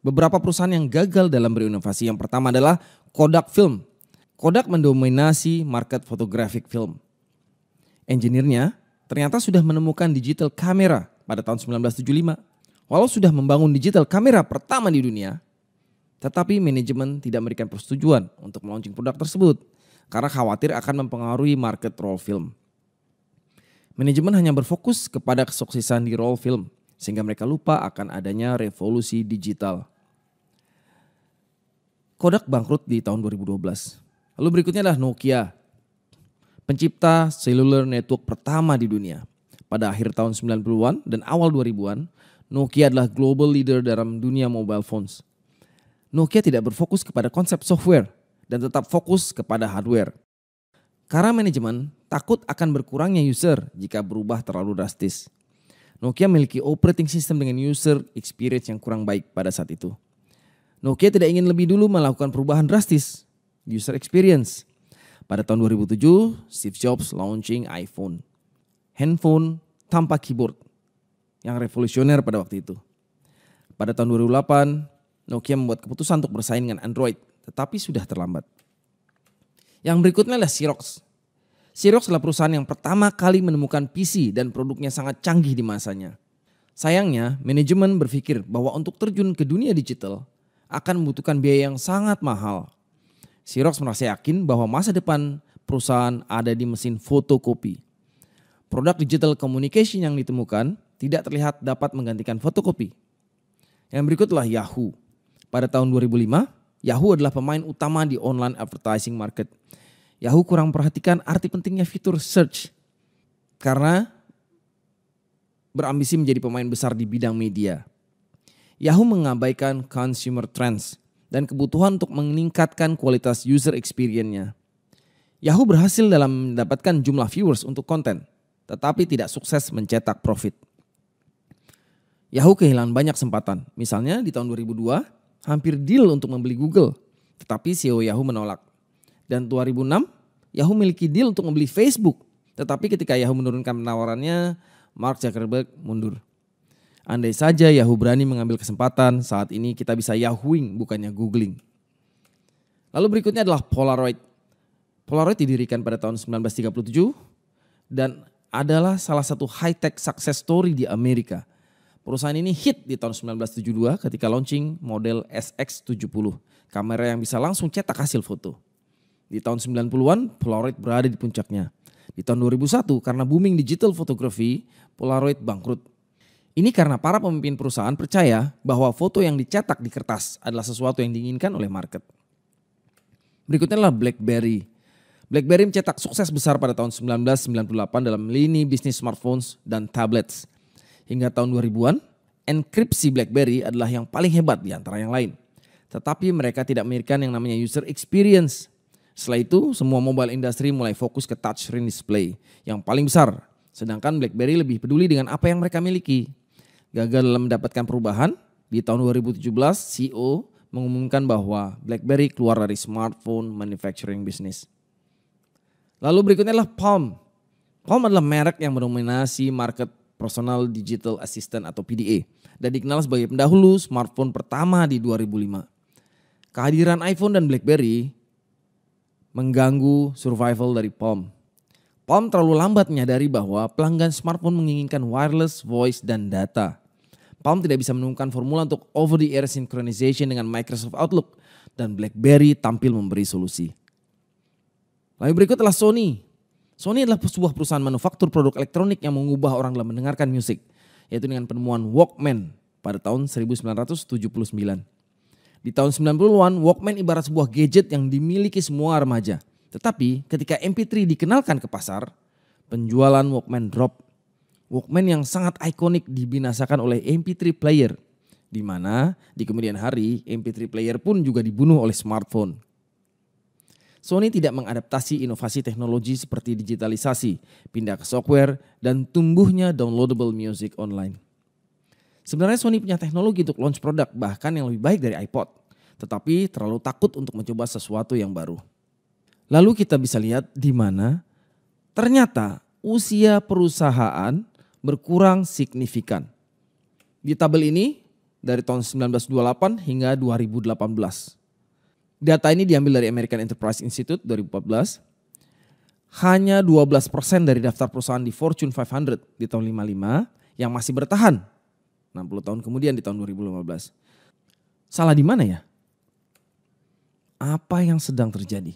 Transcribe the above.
Beberapa perusahaan yang gagal dalam berinovasi, yang pertama adalah Kodak Film. Kodak mendominasi market photographic film. Engineer-nya ternyata sudah menemukan digital kamera pada tahun 1975. Walau sudah membangun digital kamera pertama di dunia, tetapi manajemen tidak memberikan persetujuan untuk melaunching produk tersebut karena khawatir akan mempengaruhi market roll film. Manajemen hanya berfokus kepada kesuksesan di roll film sehingga mereka lupa akan adanya revolusi digital. Kodak bangkrut di tahun 2012. Lalu berikutnya adalah Nokia, pencipta cellular network pertama di dunia. Pada akhir tahun 90-an dan awal 2000-an, Nokia adalah global leader dalam dunia mobile phones. Nokia tidak berfokus kepada konsep software dan tetap fokus kepada hardware. Karena manajemen takut akan berkurangnya user jika berubah terlalu drastis. Nokia memiliki operating system dengan user experience yang kurang baik pada saat itu. Nokia tidak ingin lebih dulu melakukan perubahan drastis user experience. Pada tahun 2007, Steve Jobs launching iPhone. Handphone tanpa keyboard yang revolusioner pada waktu itu. Pada tahun 2008, Nokia membuat keputusan untuk bersaing dengan Android, tetapi sudah terlambat. Yang berikutnya adalah Xerox. Xerox adalah perusahaan yang pertama kali menemukan PC dan produknya sangat canggih di masanya. Sayangnya, manajemen berpikir bahwa untuk terjun ke dunia digital akan membutuhkan biaya yang sangat mahal. Xerox merasa yakin bahwa masa depan perusahaan ada di mesin fotokopi. Produk digital communication yang ditemukan tidak terlihat dapat menggantikan fotokopi. Yang berikutlah Yahoo. Pada tahun 2005, Yahoo adalah pemain utama di online advertising market. Yahoo kurang perhatikan arti pentingnya fitur search karena berambisi menjadi pemain besar di bidang media. Yahoo mengabaikan consumer trends dan kebutuhan untuk meningkatkan kualitas user experience-nya. Yahoo berhasil dalam mendapatkan jumlah viewers untuk konten, tetapi tidak sukses mencetak profit. Yahoo kehilangan banyak kesempatan. Misalnya di tahun 2002, hampir deal untuk membeli Google, tetapi CEO Yahoo menolak. Dan 2006, Yahoo memiliki deal untuk membeli Facebook, tetapi ketika Yahoo menurunkan penawarannya, Mark Zuckerberg mundur. Andai saja Yahoo berani mengambil kesempatan, saat ini kita bisa Yahooing bukannya Googling. Lalu berikutnya adalah Polaroid. Polaroid didirikan pada tahun 1937 dan adalah salah satu high-tech success story di Amerika. Perusahaan ini hit di tahun 1972 ketika launching model SX70, kamera yang bisa langsung cetak hasil foto. Di tahun 90-an, Polaroid berada di puncaknya. Di tahun 2001, karena booming digital photography, Polaroid bangkrut. Ini karena para pemimpin perusahaan percaya bahwa foto yang dicetak di kertas adalah sesuatu yang diinginkan oleh market. Berikutnya adalah BlackBerry. BlackBerry mencetak sukses besar pada tahun 1998 dalam lini bisnis smartphones dan tablets. Hingga tahun 2000-an, enkripsi BlackBerry adalah yang paling hebat di antara yang lain. Tetapi mereka tidak memikirkan yang namanya user experience. Setelah itu, semua mobile industry mulai fokus ke touchscreen display yang paling besar. Sedangkan BlackBerry lebih peduli dengan apa yang mereka miliki. Gagal dalam mendapatkan perubahan, di tahun 2017 CEO mengumumkan bahwa BlackBerry keluar dari smartphone manufacturing business. Lalu berikutnya adalah Palm. Palm adalah merek yang mendominasi market personal digital assistant atau PDA dan dikenal sebagai pendahulu smartphone pertama di 2005. Kehadiran iPhone dan BlackBerry mengganggu survival dari Palm. Palm terlalu lambat menyadari bahwa pelanggan smartphone menginginkan wireless voice dan data. Palm tidak bisa menemukan formula untuk over-the-air synchronization dengan Microsoft Outlook dan BlackBerry tampil memberi solusi. Lalu berikut adalah Sony. Sony adalah sebuah perusahaan manufaktur produk elektronik yang mengubah orang dalam mendengarkan musik, yaitu dengan penemuan Walkman pada tahun 1979. Di tahun 90-an, Walkman ibarat sebuah gadget yang dimiliki semua remaja. Tetapi ketika MP3 dikenalkan ke pasar, penjualan Walkman drop. Walkman yang sangat ikonik dibinasakan oleh MP3 player, di mana di kemudian hari MP3 player pun juga dibunuh oleh smartphone. Sony tidak mengadaptasi inovasi teknologi seperti digitalisasi, pindah ke software, dan tumbuhnya downloadable music online. Sebenarnya Sony punya teknologi untuk launch produk bahkan yang lebih baik dari iPod, tetapi terlalu takut untuk mencoba sesuatu yang baru. Lalu kita bisa lihat di mana ternyata usia perusahaan berkurang signifikan. Di tabel ini dari tahun 1928 hingga 2018. Data ini diambil dari American Enterprise Institute 2014. Hanya 12% dari daftar perusahaan di Fortune 500 di tahun 55 yang masih bertahan 60 tahun kemudian di tahun 2015. Salah di mana ya? Apa yang sedang terjadi?